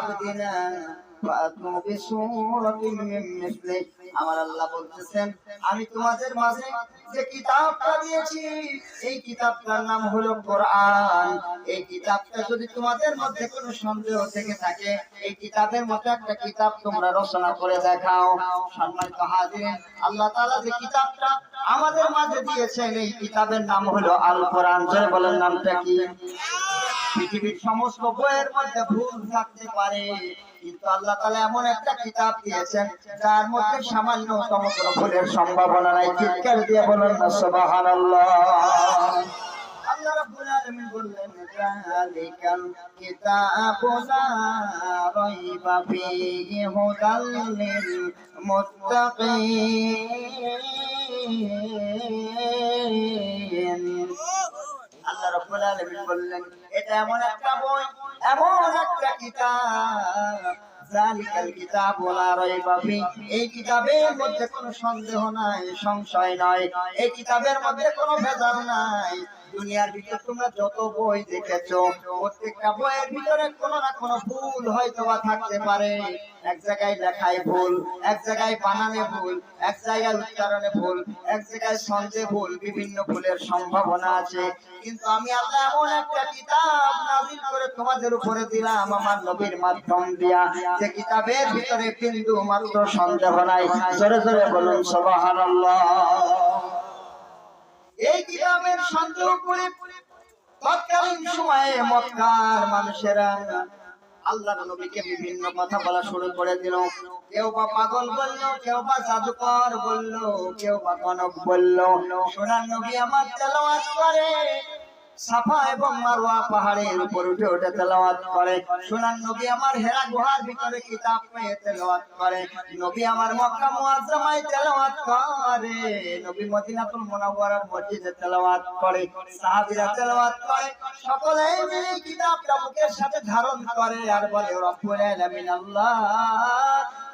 عبدنا فأتوا بسورة من مثله। আমার আল্লাহ বলতেছেন আমি তোমাদের মাঝে যে কিতাবটা দিয়েছি এই কিতাবটার নাম হলো কোরআন। এই কিতাবটা যদি তোমাদের মধ্যে কোনো সন্দেহ থেকে থাকে এই কিতাবের মতো একটা কিতাব তোমরা রচনা করে দেখাও। সম্মানিত হাজিরিন, আল্লাহ তাআলা যে কিতাবটা আমাদের মাঝে দিয়েছেন এই কিতাবের নাম হলো আল কোরআন। জয় বলেন, নামটা কি? পৃথিবীর সমস্ত বইয়ের মধ্যে ভুল থাকতে পারে, কিন্তু আল্লাহ তাআলা এমন একটা কিতাব দিয়েছেন যার মধ্যে সামান্যতম কোনো ভুলের সম্ভাবনা নাই। চিৎকার দিয়ে বলেন না সুবহানাল্লাহ। আল্লাহ রাব্বুল আলামিন বললেন যালিকাল কিতাবু লা রাইবা ফীহি হুদাল লিল মুত্তাকিন। আল্লাহ রাব্বুল আলামিন বললেন এটা এমন একটা বই, এমন একটা কিতাব, যালিকাল কিতাবু লা রাইবা ফীহি, এই কিতাবের মধ্যে কোনো সন্দেহ নাই, সংশয় নাই, এই কিতাবের মধ্যে কোনো ভেজাল নাই। দুনিয়ার ভিতরে তোমরা যত বই দেখেছো প্রত্যেকটা বইয়ের ভিতরে কোনো না কোনো ভুল হয়তো বা থাকতে পারে। এক জায়গায় লেখায় ভুল, এক জায়গায় বানানে ভুল, এক জায়গায় উচ্চারণে ভুল, এক জায়গায় ছন্দে ভুল, বিভিন্ন ভুলের সম্ভাবনা আছে। কিন্তু আমি আল্লাহ এমন একটা কিতাব নাযিল করে তোমাদের উপরে দিলাম আমার নবীর মাধ্যম দিয়া, যে কিতাবের ভিতরে বিন্দু মাত্র সন্দেহ নাই। জোরে জোরে বলুন সুবহানাল্লাহ। এই কিতাবের সন্দেহ করে তৎকালীন সময়ে মক্কার মানুষেরা আল্লাহর নবীকে বিভিন্ন কথা বলা শুরু করে দিল। কেউ বা পাগল বলল, কেউ বা জাদুকর বলল, কেউ বা গণক বলল। সোনার নবী আমার তেলাওয়াত করে, সাফা এবং মারওয়া পাহাড়ের উপর উঠে উঠে তেলাওয়াত করে। সোনার নবী আমার হেরা গুহার ভিতরে কিতাব পেয়ে তেলাওয়াত করে। নবী আমার মক্কা মুআজ্জামায় তেলাওয়াত করে, নবী মদিনাতুল মুনাওয়ারার মসজিদে তেলাওয়াত করে, সাহাবীরা তেলাওয়াত করে। সকলেই মিলে কিতাবটা বুকের সাথে ধারণ করে আর বলে রব্বুল আলামিন আল্লাহ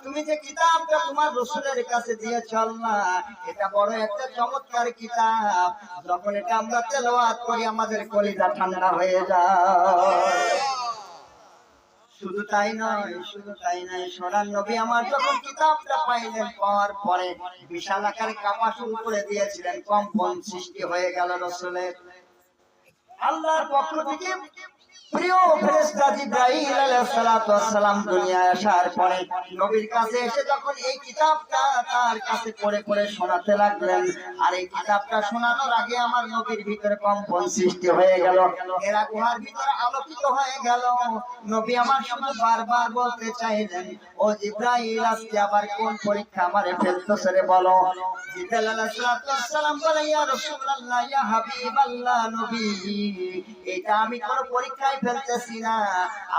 তুমি যে কিতাবটা তোমার রাসূলের কাছে দিয়েছ আল্লাহ, এটা বড় একটা চমৎকার কিতাব। যখন এটা আমরা তেলাওয়াত করি আমাদের কলিজা ঠান্ডা হয়ে যায়। শুধু তাই নয়, শুধু তাই নয়, সোনার নবী আমার যখন কিতাবটা পাইলেন, পাওয়ার পরে বিশাল আকারে কাঁপা শুরু করে দিয়েছিলেন, কম্পন সৃষ্টি হয়ে গেল রাসূলের। আল্লাহর পক্ষ থেকে প্রিয় ফেরেশতা জিবরাইল আলাইহিস সালাতু ওয়াস সালাম দুনিয়ায় আসার পরে নবীর কাছে এসে যখন এই কিতাবটা তার কাছে পড়ে পড়ে শোনাতে লাগলেন, আর এই কিতাবটা শোনানোর আগে আমার নবীর ভিতরে কম্পন সৃষ্টি হয়ে গেল, এরা গুহার ভিতরে আলোকিত হয়ে গেল। নবী আমার শুধু বারবার বলতে চাইলেন, ও জিবরাইল আজকে আবার কোন পরীক্ষা আমারে ফেলতেছে রে বলো। জিবরাইল আলাইহিস সালাতু ওয়াস সালাম বলে, ইয়া রাসূলুল্লাহ, ইয়া হাবিবাল্লাহ, নবী এটা আমি কোন পরীক্ষায় ফেলতেছি না,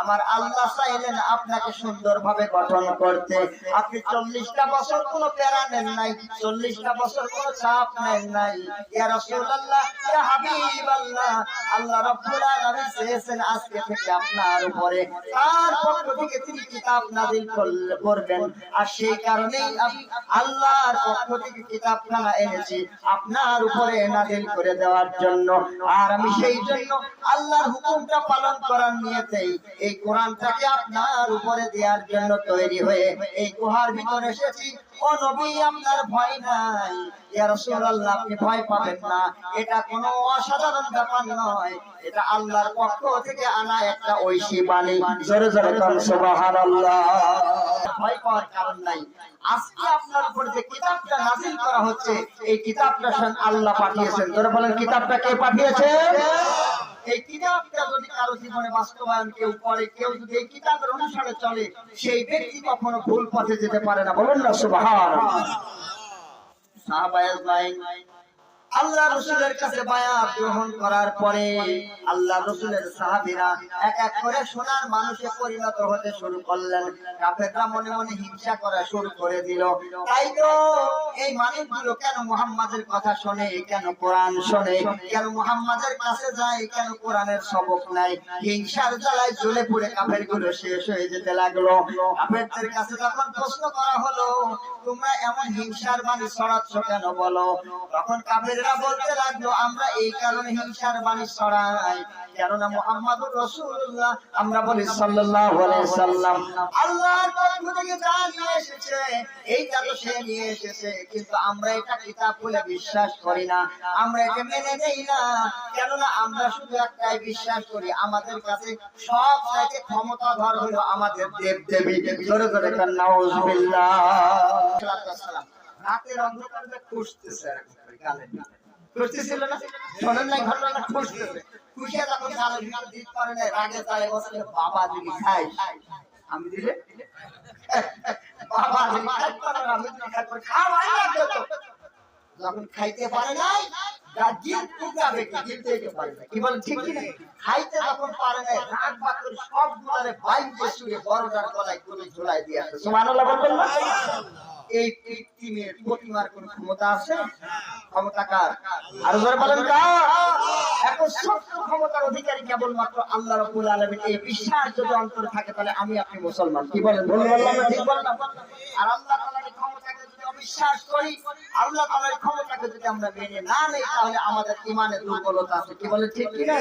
আমার আল্লাহ চাইলেন আপনাকে সুন্দরভাবে গঠন করতে। আপনি 40টা বছর কোনো প্যারা নেন নাই, 40টা বছর কোনো চাপ নেন নাই। ইয়া রাসূলুল্লাহ, ইয়া হাবিবাল্লাহ, আল্লাহ রাব্বুল আলামিন চেয়েছেন আজকে থেকে আপনার উপরে তার পক্ষ থেকে তিনি কিতাব নাযিল করবেন, আর সেই কারণেই আমি আল্লাহর পক্ষ থেকে কিতাবখানা এনেছি আপনার উপরে নাযিল করে দেওয়ার জন্য। আর আমি সেই জন্য আল্লাহর হুকুমটা পালন করার নিয়তেই এই কোরআনটাকে আপনার উপরে দেওয়ার জন্য তৈরি হয়ে এই গুহার ভিতরে এসেছি। ও নবী আপনার ভয় নাই, ইয়া রাসূলুল্লাহ আপনি ভয় পাবেন না, এটা কোনো অসাধারণ ব্যাপার নয়, এটা আল্লাহর পক্ষ থেকে আনা একটা ঐশী বাণী। জোরে জোরে বলুন সুবহানাল্লাহ। ভয় পাওয়ার কারণ নাই। আজকে আপনার উপর যে কিতাবটা নাযিল করা হচ্ছে এই কিতাবটা স্বয়ং আল্লাহ পাঠিয়েছেন। জোরে বলেন কিতাবটা কে পাঠিয়েছেন? এই কিতাবটা যদি কারো জীবনে বাস্তবায়ন কেউ করে, কেউ যদি এই কিতাবের অনুসারে চলে, সেই ব্যক্তি কখনো ভুল পথে যেতে পারে না। বলুন না সুবহানাল্লাহ। সাহাবায়ে আজমাইন আল্লাহ রাসূলের কাছে বায়াত গ্রহণ করার পরে আল্লাহ রাসূলের সাহাবীরা এক এক করে সোনার মানুষে পরিণত হতে শুরু করলেন। কাফেররা মনে মনে হিংসা করা শুরু করে দিল, তাই তো এই মানুষগুলো কেন মুহাম্মাদের কথা শুনে, কেন কোরআন শুনে, কেন মুহাম্মাদের কাছে যায়, কেন কোরআনের সবক নাই। হিংসার জ্বালায় জ্বলে পুড়ে কাফেরগুলো শেষ হয়ে যেতে লাগলো। কাফেরদের কাছে যখন প্রশ্ন করা হলো তোমরা এমন হিংসার বাণী ছড়াচ্ছ কেন বলো, তখন কাফের কাফেররা বলতে লাগলো আমরা এই কারণে হিংসার বাণী ছড়াই, কেননা মুহাম্মদুর রাসূলুল্লাহ আমরা বলি সাল্লাল্লাহু আলাইহি সাল্লাম আল্লাহর পক্ষ থেকে যা নিয়ে এসেছে এইটা তো সে নিয়ে এসেছে, কিন্তু আমরা এটা কিতাব বলে বিশ্বাস করি না, আমরা এটা মেনে নেই না, কেননা আমরা শুধু একটাই বিশ্বাস করি আমাদের কাছে সব চাইতে ক্ষমতাধর হলো আমাদের দেব দেবী। জোরে জোরে কান নাউজুবিল্লাহ। রাতের অন্ধকারে খুঁজতেছে গালে খুঁজতেছিল না, শোনেন নাই ঘটনা? খুঁজতেছে, খুশি যখন গালের ভিতর দিতে পারে না, রাগে তালে বসে বাবা যদি খাই আমি দিলে বাবা যদি খাই পারে না আমি যদি খাই পারে খাওয়াই লাগবে তো। যখন খাইতে পারে নাই জিদ টুকাবে কি জিদতে পারে না, কি বল ঠিক কি না? খাইতে যখন পারে না রাগ বাকর সব গুলারে বাইরে শুয়ে বড়টার গলায় তুলে ঝুলাই দিয়ে আসে। সুবহানাল্লাহ বলবেন না? এই পৃথিবীর প্রতিমার কোন ক্ষমতা আছে? ক্ষমতা কার? আর জোরে বলেন কার? এত সত্য ক্ষমতার অধিকারী কেবলমাত্র আল্লাহ রাব্বুল আলামিন। এই বিশ্বাস যদি অন্তরে থাকে তাহলে আমি আপনি মুসলমান। কি বলেন? বললাম না ঠিক বললাম? আর আল্লাহ তাআলার ক্ষমতাকে যদি অবিশ্বাস করি, আল্লাহ তাআলার ক্ষমতাকে যদি আমরা মেনে না নেই, তাহলে আমাদের ঈমানে দুর্বলতা আছে। কি বলেন ঠিক কি না?